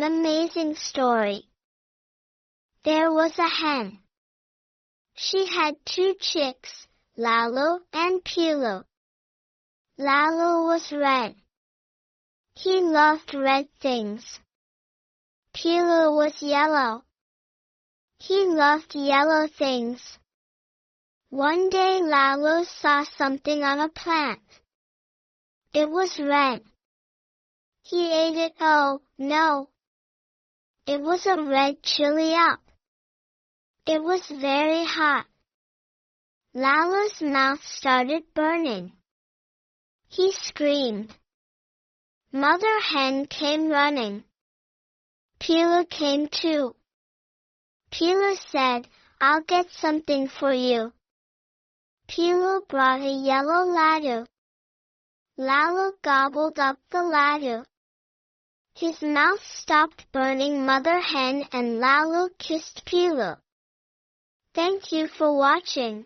amazing story. There was a hen. She had 2 chicks, Lalu and Peelu. Lalu was red. He loved red things. Peelu was yellow. He loved yellow things. One day Lalu saw something on a plant. It was red. He ate it. Oh, no! It was a red chili up. It was very hot. Lalu's mouth started burning. He screamed. Mother hen came running. Peelu came too. Peelu said, I'll get something for you. Peelu brought a yellow Lalu. Lalu gobbled up the Lalu. His mouth stopped burning Mother hen and Lalu kissed Peelu. Thank you for watching.